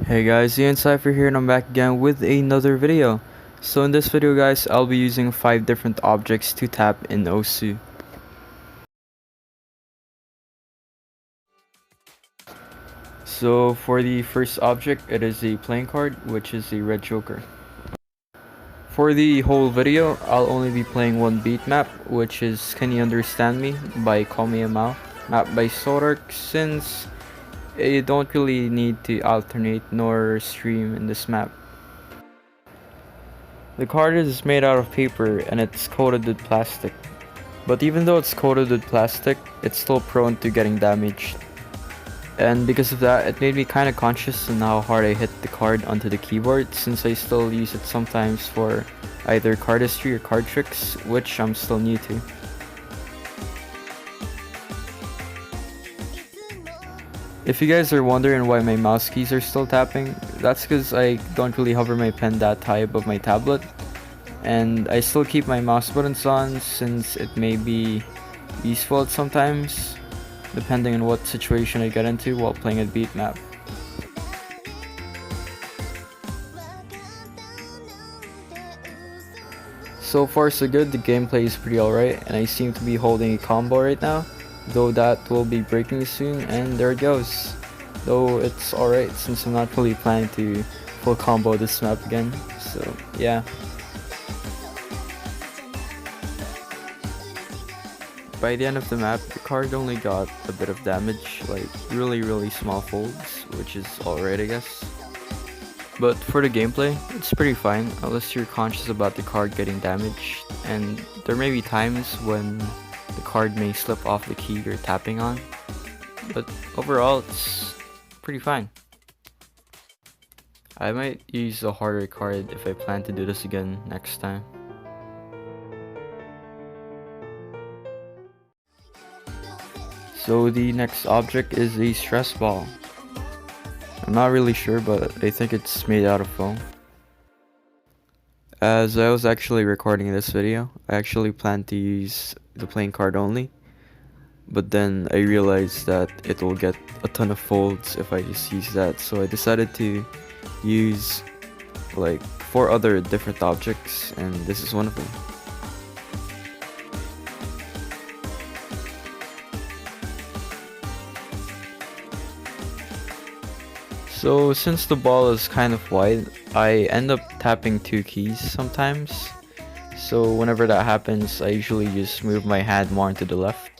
Hey guys, IanSaifer here and I'm back again with another video. So in this video guys, I'll be using 5 different objects to tap in Osu. So for the first object, it is a playing card, which is a red joker. For the whole video, I'll only be playing one beat map, which is Can You Understand Me by Call Me a Mao, map by Sodark, since you don't really need to alternate nor stream in this map. The card is made out of paper and it's coated with plastic. But even though it's coated with plastic, it's still prone to getting damaged. And because of that, it made me kinda conscious on how hard I hit the card onto the keyboard, since I still use it sometimes for either cardistry or card tricks, which I'm still new to. If you guys are wondering why my mouse keys are still tapping, that's because I don't really hover my pen that high above my tablet. And I still keep my mouse buttons on since it may be useful at sometimes, depending on what situation I get into while playing a beat map. So far so good, the gameplay is pretty alright and I seem to be holding a combo right now, though that will be breaking soon, and there it goes. Though it's alright since I'm not really planning to full combo this map again, so yeah. By the end of the map, the card only got a bit of damage, like really small folds, which is alright I guess. But for the gameplay, it's pretty fine unless you're conscious about the card getting damaged, and there may be times when the card may slip off the key you're tapping on, but overall it's pretty fine. I might use a harder card if I plan to do this again next time. So the next object is a stress ball. I'm not really sure, but I think it's made out of foam. As I was actually recording this video, I actually planned to use the playing card only, but then I realized that it will get a ton of folds if I just use that, so I decided to use like 4 other different objects, and this is one of them. So since the ball is kind of wide, I end up tapping 2 keys sometimes. So whenever that happens, I usually just move my hand more to the left.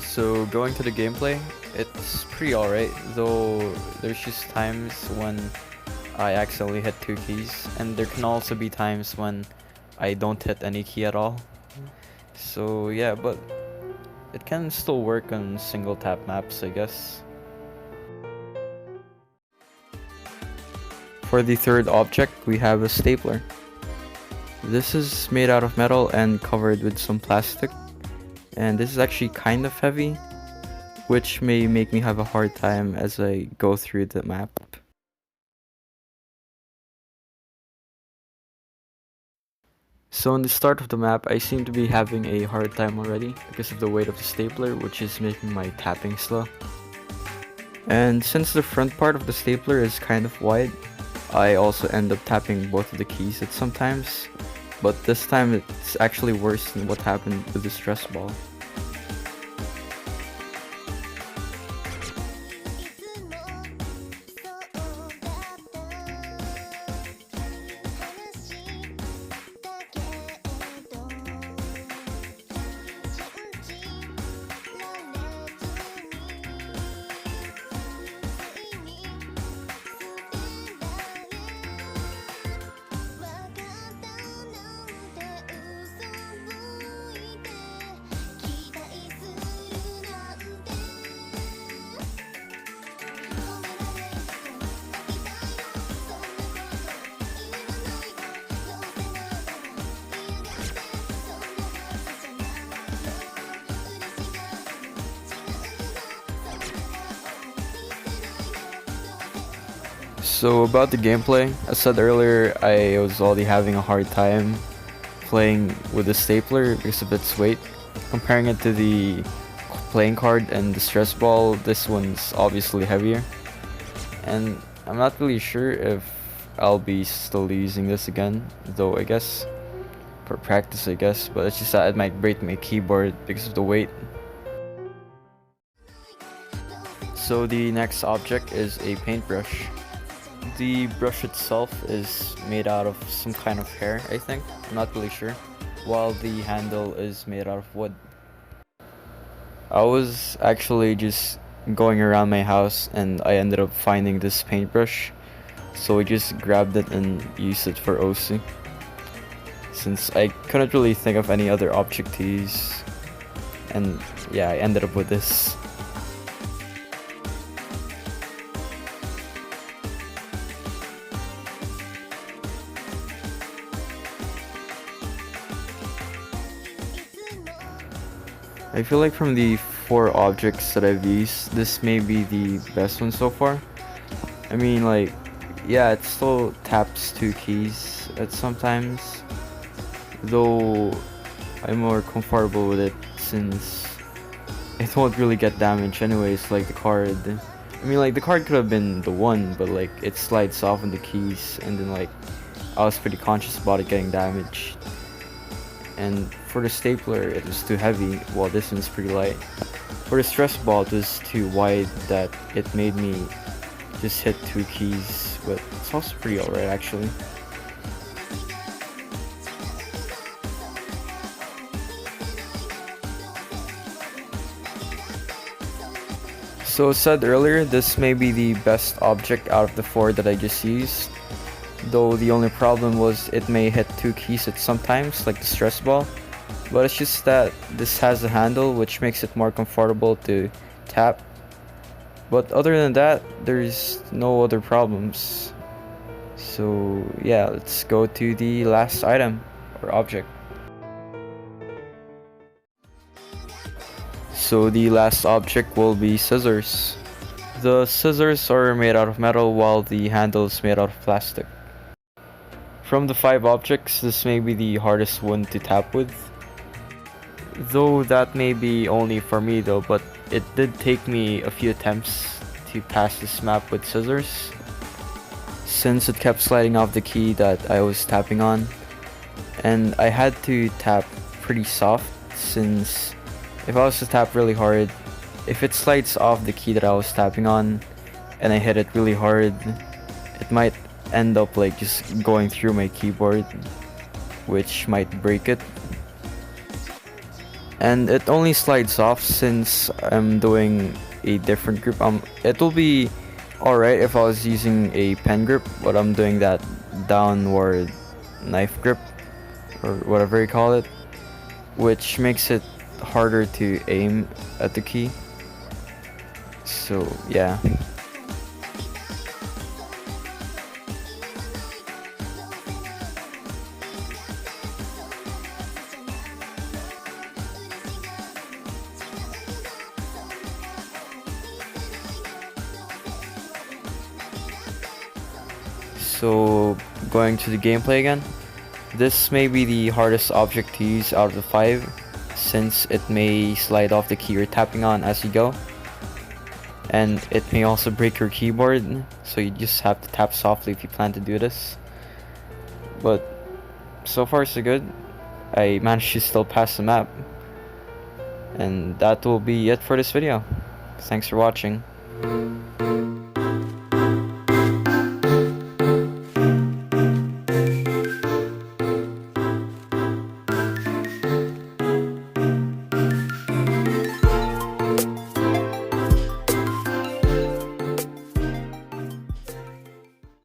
So going to the gameplay, it's pretty alright, though there's just times when I accidentally hit 2 keys, and there can also be times when I don't hit any key at all. So yeah, but it can still work on single tap maps, I guess. For the third object, we have a stapler. This is made out of metal and covered with some plastic. And this is actually kind of heavy, which may make me have a hard time as I go through the map. So in the start of the map, I seem to be having a hard time already because of the weight of the stapler, which is making my tapping slow. And since the front part of the stapler is kind of wide, I also end up tapping both of the keys at sometimes. But this time it's actually worse than what happened with the stress ball. So about the gameplay, as said earlier, I was already having a hard time playing with the stapler because of its weight. Comparing it to the playing card and the stress ball, this one's obviously heavier. And I'm not really sure if I'll be still using this again, though I guess for practice I guess, but it's just that it might break my keyboard because of the weight. So the next object is a paintbrush. The brush itself is made out of some kind of hair, I think. I'm not really sure. While the handle is made out of wood. I was actually just going around my house and I ended up finding this paintbrush. So I just grabbed it and used it for OC. Since I couldn't really think of any other object to use. And yeah, I ended up with this. I feel like from the 4 objects that I've used, this may be the best one so far. I mean, like, yeah, it still taps 2 keys at sometimes, though I'm more comfortable with it since it won't really get damaged anyways, like the card. I mean, like, the card could have been the one, but like, it slides off on the keys, and then like, I was pretty conscious about it getting damaged. And for the stapler, it was too heavy, while this one's pretty light. For the stress ball, it was too wide that it made me just hit 2 keys, but it's also pretty alright actually. So as said earlier, this may be the best object out of the 4 that I just used. Though the only problem was it may hit 2 keys at sometimes, like the stress ball. But it's just that this has a handle which makes it more comfortable to tap. But other than that, there's no other problems. So yeah, let's go to the last item or object. So the last object will be scissors. The scissors are made out of metal while the handle is made out of plastic. From the 5 objects, this may be the hardest one to tap with. Though that may be only for me though, but it did take me a few attempts to pass this map with scissors, since it kept sliding off the key that I was tapping on. And I had to tap pretty soft, since if I was to tap really hard, if it slides off the key that I was tapping on and I hit it really hard, it might end up like just going through my keyboard, which might break it. And it only slides off since I'm doing a different grip. It will be alright if I was using a pen grip, but I'm doing that downward knife grip or whatever you call it, which makes it harder to aim at the key. So yeah. So going to the gameplay again, this may be the hardest object to use out of the 5, since it may slide off the key you're tapping on as you go, and it may also break your keyboard, so you just have to tap softly if you plan to do this. But so far so good. I managed to still pass the map, and that will be it for this video. Thanks for watching.